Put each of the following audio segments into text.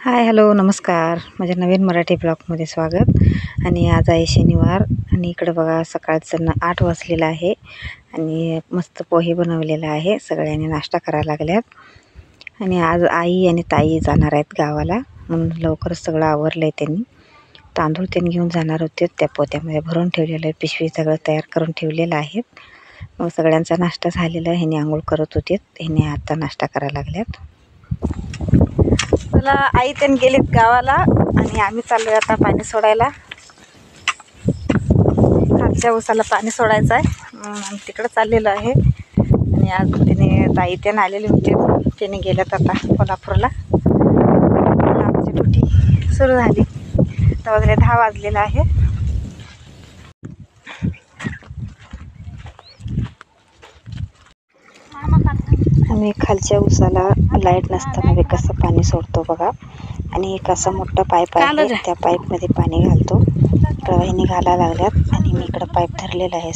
Hi hello नमस्कार. माझ्या नवीन मराठी ब्लॉगमध्ये स्वागत. आणि आज आहे शनिवार आणि इकडं बघा सकाळचं 8 वाजलेलं आहे आणि मस्त पोहे बनवलेला आहे. सगळ्यांनी नाश्ता करायला लागल्यात आणि आज आई आणि ताई जाणार आहेत गावाला म्हणून लवकरच सगळं आवरलं आहे. त्यांनी तांदूळ त्यांनी घेऊन जाणार होते. त्या पोत्यामध्ये भरून ठेवलेलं आहे, पिशवी सगळं तयार करून ठेवलेलं आहे. मग सगळ्यांचा नाश्ता झालेला आहे. ह्याने आंघोळ करत होते, ह्याने आता नाश्ता करायला लागल्यात. चला आई त्यांनी गेलीत गावाला आणि आम्ही चाललोय आता पाणी सोडायला. खालच्या उसाला पाणी सोडायचं आहे, आम्ही तिकडं चाललेलो आहे. आणि आज त्याने ताई त्यानं आलेले होते, त्याने गेल्यात आता कोल्हापूरला. आमची ड्युटी सुरू झाली. आता वाजले 10 वाजलेला आहे. आम्ही खालच्या उसाला लाईट नसताना कसं पाणी सोडतो बघा. आणि एक असा मोठा पाईप आहे, त्या पाईपमध्ये पाणी घालतो. प्रवाहिनी घालायला लागल्यात आणि मी इकडं पाईप धरलेला आहे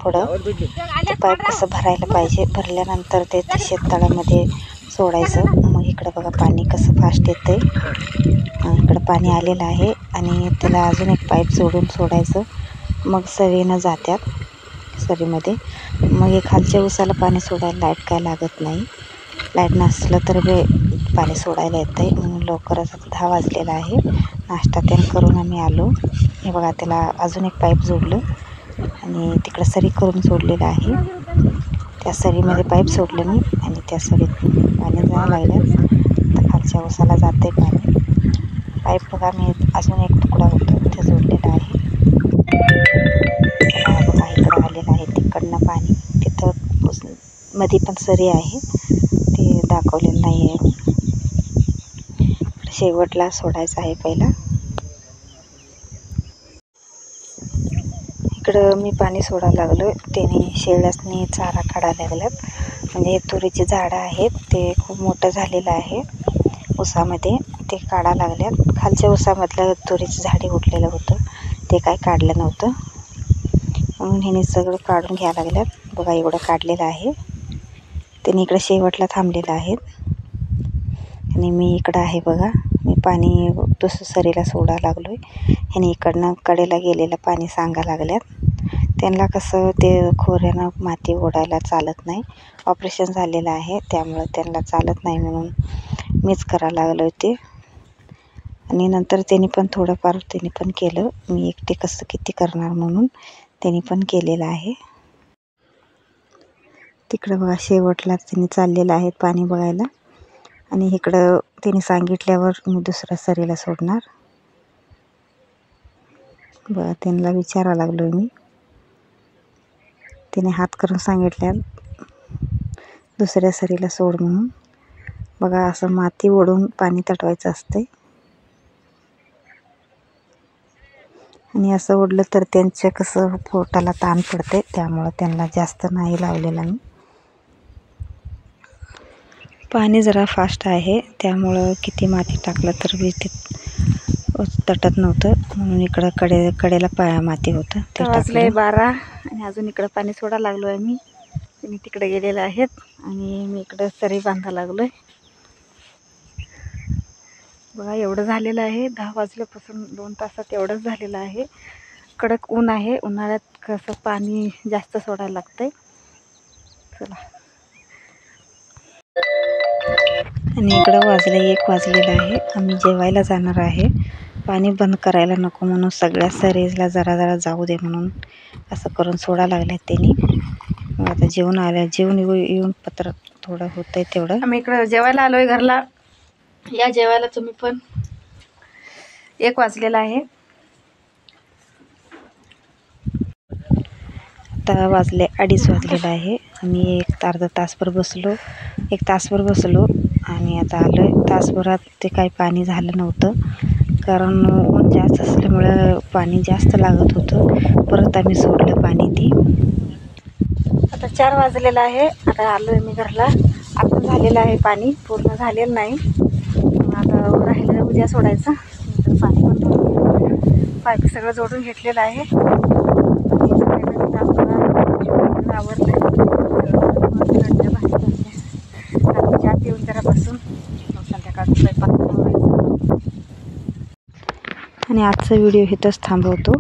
पुढं. ते पाईप कसं भरायला पाहिजे, भरल्यानंतर ते शेततळ्यामध्ये सोडायचं. मग इकडं बघा पाणी कसं फास्ट येतं आहे. इकडं पाणी आलेलं आहे आणि त्याला अजून एक पाईप जोडून सोडायचं. मग सरीनं जात्यात सरीमध्ये. मग हे खालच्या उसाला पाणी सोडायला लाईट काय लागत नाही. लाईट नसलं तर पाणी सोडायला येतं आहे. म्हणून लवकरच आता 10 वाजलेला आहे. नाश्ता त्यानं करून आम्ही आलो. हे बघा त्याला अजून एक पाईप जोडलं आणि तिकडं सरी करून सोडलेलं आहे. त्या सरीमध्ये पाईप सोडलं मी आणि त्या सरीत पाणी जायला लागलं. तर खालच्या उसाला जातं आहे पाणी. पाईप बघा मी अजून एक तुकडा होतो ते जोडलेला आहे. बघा इकडं आलेलं आहे तिकडनं पाणी. तिथं मध्ये पण सरी आहे, ते दाखवलेलं नाही आहे. शेवटला सोडायचं आहे पहिला. इकडं मी पाणी सोडायला लागलो. त्याने शेळ्यासनी चारा काढायला लागल्यात. म्हणजे तुरीची झाडं आहेत, ते खूप मोठं झालेलं आहे उसामध्ये, ते काढायला लागल्यात. खालच्या उसामधलं तुरीची झाडे उठलेलं होतं, ते काय काढलं नव्हतं म्हणून ह्याने सगळं काढून घ्यायला लागल्यात. बघा एवढं काढलेलं आहे. त्यांनी इकडं शेवटला थांबलेलं आहेत आणि मी इकडं आहे बघा. मी पाणी सरीला सोडायला लागलो आहे. ह्याने इकडनं कडेला गेलेलं पाणी सांगायला लागल्यात. त्यांना कसं ते खोऱ्यानं माती ओढायला चालत नाही, ऑपरेशन झालेलं आहे, त्यामुळं त्यांना चालत नाही म्हणून मीच करायला लागलो ते. आणि नंतर त्यांनी पण थोडंफार त्यांनी पण केलं. मी एकटे कसं किती करणार म्हणून त्यांनी पण केलेलं आहे. तिकडं बघा शेवटला त्यांनी चाललेलं आहे पाणी बघायला. आणि इकडं त्यांनी सांगितल्यावर मी दुसऱ्या सरीला सोडणार. बघा त्यांना विचारायला लागलो मी. त्याने हात करून सांगितल्या दुसऱ्या सरीला सोड म्हणून. बघा असं माती ओढून पाणी तटवायचं असते. आणि असं ओढलं तर त्यांच्या कसं पोटाला ताण पडते, त्यामुळं त्यांना जास्त नाही लावलेलं मी. पाणी जरा फास्ट आहे, त्यामुळं किती माती टाकलं तर ते तटत नव्हतं, म्हणून इकडं कडेला माती होतं ते वाजले 12 आणि अजून इकडं पाणी सोडायला लागलो आहे मी. त्यांनी तिकडे गेलेले आहेत आणि मी इकडं सरी बांधायला लागलो आहे. बघा एवढं झालेलं आहे. 10 वाजल्यापासून 2 तासात एवढंच झालेलं आहे. कडक ऊन आहे. उन्हाळ्यात कसं पाणी जास्त सोडायला लागतंय. चला. आणि इकडं वाजले 1 वाजलेलं आहे. आम्ही जेवायला जाणार आहे. पाणी बंद करायला नको म्हणून सगळ्या सरीजला जरा जरा जाऊ दे म्हणून असं करून सोडायला लागले त्यांनी. मग आता जेवण आलं, जेवण येऊन पत्र थोडं होतंय तेवढं. आम्ही इकडं जेवायला आलोय घरला. या जेवायला तुम्ही पण. 1 वाजलेला आहे. आता वाजले 2:30 वाजलेला आहे. आम्ही अर्धा तासभर बसलो, 1 तासभर बसलो आणि आता आलो आहे. तासभरात ते काही पाणी झालं नव्हतं, कारण ऊन जास्त असल्यामुळं पाणी जास्त लागत होतं. परत आम्ही सोडलं पाणी ती. आता 4 वाजलेलं आहे. आता आलो आहे मी घरला. आता झालेलं आहे पाणी, पूर्ण झालेलं नाही. आता राहिलं उद्या सोडायचं. पाणी पण पाईप सगळं जोडून घेतलेलं आहे. आवडलं चहा पिऊन जरा बसून संध्याकाळचं स्वयंपाक करायचं. आणि आजचा व्हिडिओ इथंच थांबवतो.